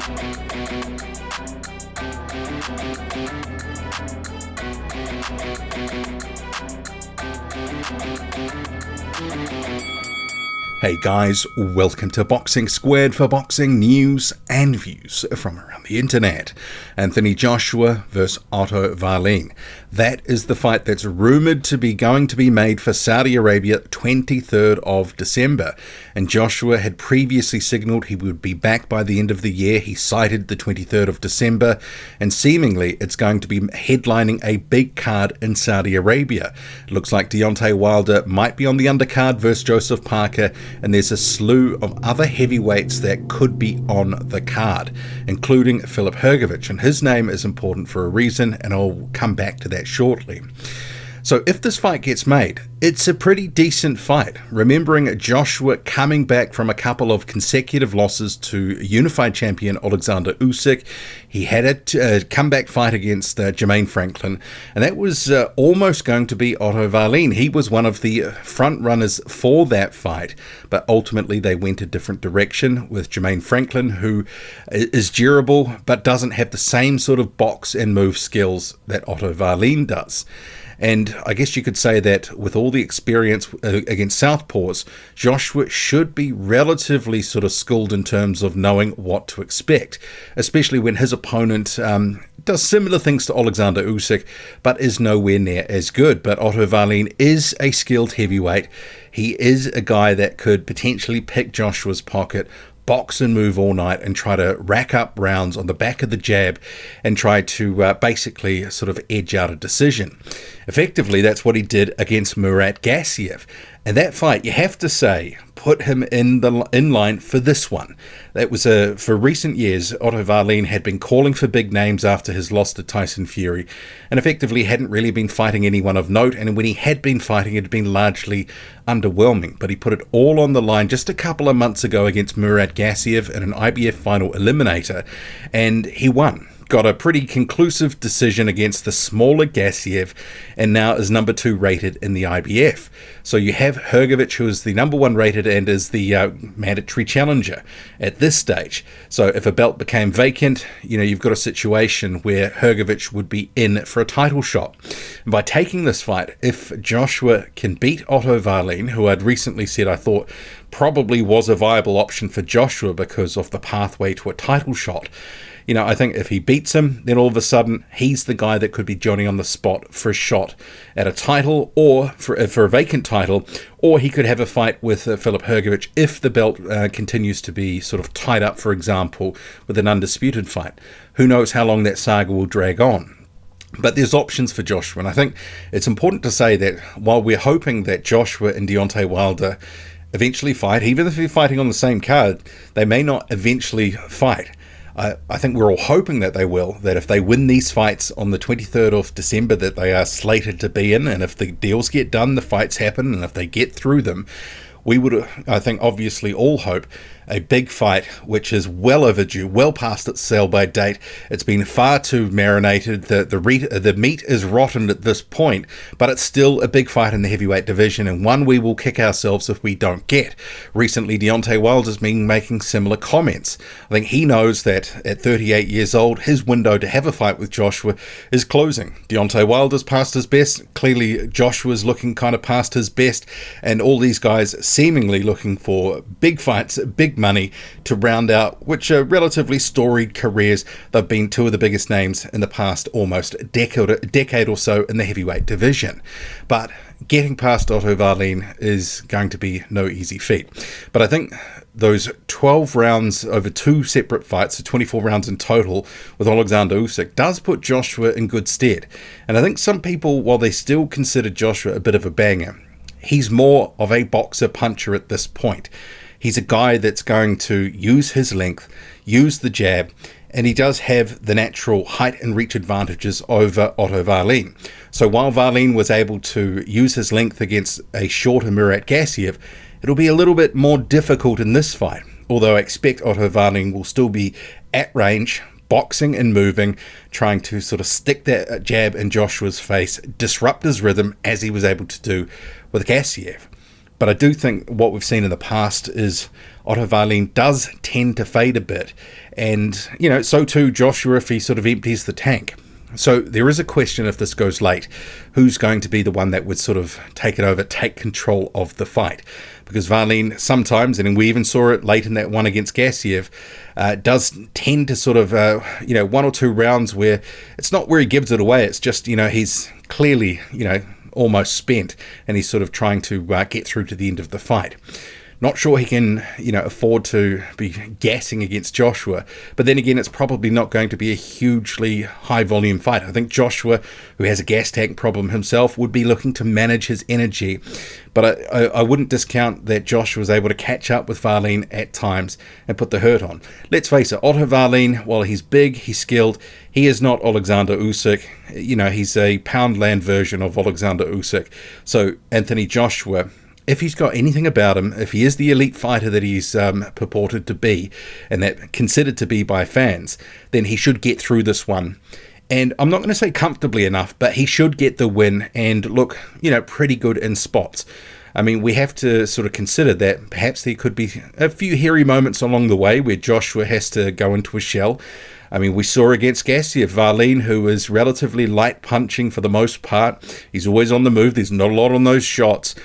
Hey guys, welcome to Boxing Squared for boxing news and views from around the internet. Anthony Joshua vs Otto Wallin. That is the fight that's rumoured to be going to be made for Saudi Arabia 23rd of December. And Joshua had previously signalled he would be back by the end of the year. He cited the 23rd of December, and seemingly it's going to be headlining a big card in Saudi Arabia. It looks like Deontay Wilder might be on the undercard versus Joseph Parker, and there's a slew of other heavyweights that could be on the card, including Filip Hrgović, and his name is important for a reason, and I'll come back to that shortly. So if this fight gets made, it's a pretty decent fight. Remembering Joshua coming back from a couple of consecutive losses to unified champion Alexander Usyk, he had a comeback fight against Jermaine Franklin, and that was almost going to be Otto Wallin. He was one of the front runners for that fight, but ultimately they went a different direction with Jermaine Franklin, who is durable but doesn't have the same sort of box and move skills that Otto Wallin does. And I guess you could say that with all the experience against Southpaws, Joshua should be relatively sort of schooled in terms of knowing what to expect, especially when his opponent does similar things to Alexander Usyk, but is nowhere near as good. But Otto Wallin is a skilled heavyweight. He is a guy that could potentially pick Joshua's pocket, box and move all night, and try to rack up rounds on the back of the jab and try to basically sort of edge out a decision. Effectively, that's what he did against Murat Gassiev. And that fight, you have to say, put him in line for this one. That was for recent years, Otto Wallin had been calling for big names after his loss to Tyson Fury, and effectively hadn't really been fighting anyone of note, and when he had been fighting, it had been largely underwhelming. But he put it all on the line just a couple of months ago against Murat Gassiev in an IBF final eliminator, and he won. Got a pretty conclusive decision against the smaller Gassiev, and now is number 2 rated in the IBF. So you have Hrgović, who is the number 1 rated and is the mandatory challenger at this stage. So if a belt became vacant, you've got a situation where Hrgović would be in for a title shot. And by taking this fight, if Joshua can beat Otto Wallin, who I'd recently said I thought probably was a viable option for Joshua because of the pathway to a title shot, I think if he beats him, then all of a sudden he's the guy that could be Johnny on the spot for a shot at a title, or for a vacant title, or he could have a fight with Filip Hrgović if the belt continues to be sort of tied up, for example, with an undisputed fight. Who knows how long that saga will drag on. But there's options for Joshua, and I think it's important to say that while we're hoping that Joshua and Deontay Wilder eventually fight, even if they're fighting on the same card, they may not eventually fight. I think we're all hoping that they will, that if they win these fights on the 23rd of December that they are slated to be in, and if the deals get done, the fights happen, and if they get through them, we would, I think, obviously all hope a big fight which is well overdue, well past its sell-by date. It's been far too marinated. The meat is rotten at this point, but it's still a big fight in the heavyweight division, and one we will kick ourselves if we don't get. Recently, Deontay Wilder's been making similar comments. I think he knows that at 38 years old, his window to have a fight with Joshua is closing. Deontay Wilder's past his best. Clearly, Joshua's looking kind of past his best, and all these guys seemingly looking for big fights, big money to round out which are relatively storied careers. They've been 2 of the biggest names in the past almost decade or so in the heavyweight division. But getting past Otto Wallin is going to be no easy feat. But I think those 12 rounds over 2 separate fights, so 24 rounds in total with Alexander Usyk, does put Joshua in good stead. And I think some people, while they still consider Joshua a bit of a banger, he's more of a boxer puncher at this point. He's a guy that's going to use his length, use the jab, and he does have the natural height and reach advantages over Otto Wallin. So while Wallin was able to use his length against a shorter Murat Gassiev, it'll be a little bit more difficult in this fight, although I expect Otto Wallin will still be at range, boxing and moving, trying to sort of stick that jab in Joshua's face, disrupt his rhythm as he was able to do with Gassiev. But I do think what we've seen in the past is Otto Wallin does tend to fade a bit. And, so too Joshua if he sort of empties the tank. So there is a question if this goes late, who's going to be the one that would sort of take it over, take control of the fight? Because Wallin sometimes, and we even saw it late in that one against Gassiev, does tend to sort of, one or two rounds where it's not where he gives it away. It's just, he's clearly, almost spent and he's sort of trying to get through to the end of the fight. Not sure he can, afford to be gassing against Joshua. But then again, it's probably not going to be a hugely high-volume fight. I think Joshua, who has a gas tank problem himself, would be looking to manage his energy. But I wouldn't discount that Joshua was able to catch up with Wallin at times and put the hurt on. Let's face it, Otto Wallin, while he's big, he's skilled, he is not Alexander Usyk. He's a Poundland version of Alexander Usyk. So Anthony Joshua, if he's got anything about him, if he is the elite fighter that he's purported to be, and that considered to be by fans, then he should get through this one. And I'm not going to say comfortably enough, but he should get the win and look, pretty good in spots. I mean, we have to sort of consider that perhaps there could be a few hairy moments along the way where Joshua has to go into a shell. I mean, we saw against Gassiev, Wallin, who is relatively light punching for the most part. He's always on the move. There's not a lot on those shots.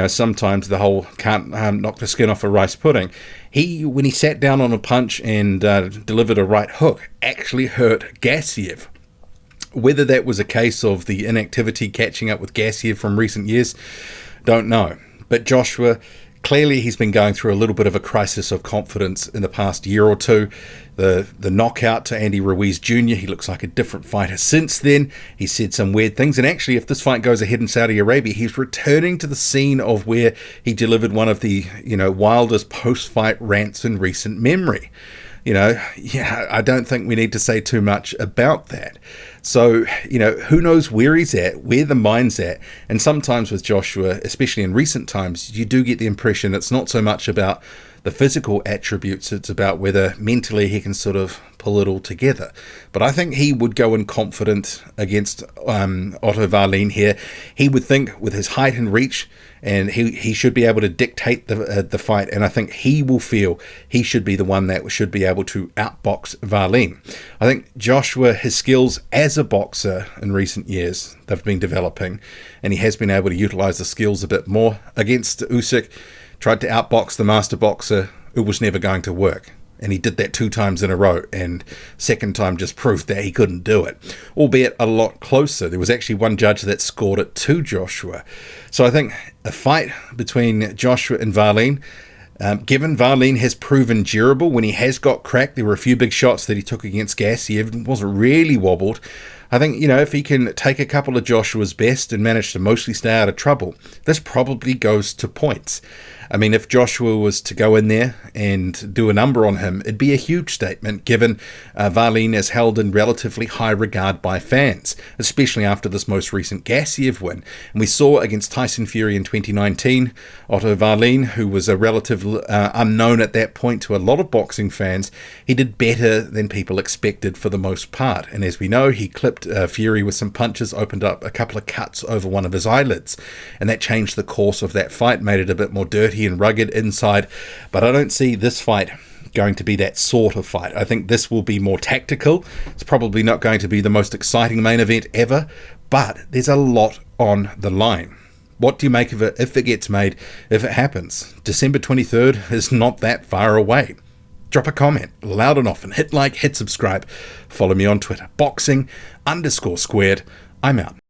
Sometimes the whole can't knock the skin off a rice pudding. When he sat down on a punch and delivered a right hook, actually hurt Gassiev. Whether that was a case of the inactivity catching up with Gassiev from recent years, don't know. But Joshua, clearly he's been going through a little bit of a crisis of confidence in the past year or two. The knockout to Andy Ruiz Jr., he looks like a different fighter since then. He said some weird things. And actually, if this fight goes ahead in Saudi Arabia, he's returning to the scene of where he delivered one of the, wildest post-fight rants in recent memory. I don't think we need to say too much about that. So, who knows where he's at, where the mind's at. And sometimes with Joshua, especially in recent times, you do get the impression it's not so much about the physical attributes, it's about whether mentally he can sort of pull it all together. But I think he would go in confident against Otto Wallin here. He would think with his height and reach, and he should be able to dictate the fight, and I think he will feel he should be the one that should be able to outbox Wallin. I think Joshua, his skills as a boxer in recent years, they've been developing, and he has been able to utilize the skills a bit more. Against Usyk, tried to outbox the master boxer, it was never going to work. And he did that 2 times in a row, and second time just proved that he couldn't do it, albeit a lot closer. There was actually one judge that scored it to Joshua. So I think a fight between Joshua and Wallin, given Wallin has proven durable when he has got cracked, there were a few big shots that he took against Gassiev, wasn't really wobbled. I think, if he can take a couple of Joshua's best and manage to mostly stay out of trouble, this probably goes to points. I mean, if Joshua was to go in there and do a number on him, it'd be a huge statement, given Wallin is held in relatively high regard by fans, especially after this most recent Gassiev win. And we saw against Tyson Fury in 2019, Otto Wallin, who was a relative unknown at that point to a lot of boxing fans, he did better than people expected for the most part. And as we know, he clipped Fury with some punches, opened up a couple of cuts over one of his eyelids. And that changed the course of that fight, made it a bit more dirty and rugged inside. But I don't see this fight going to be that sort of fight. I think this will be more tactical. It's probably not going to be the most exciting main event ever, but there's a lot on the line. What do you make of it if it gets made, if it happens? December 23rd is not that far away. Drop a comment loud and often. Hit like, hit subscribe. Follow me on Twitter. Boxing_squared. I'm out.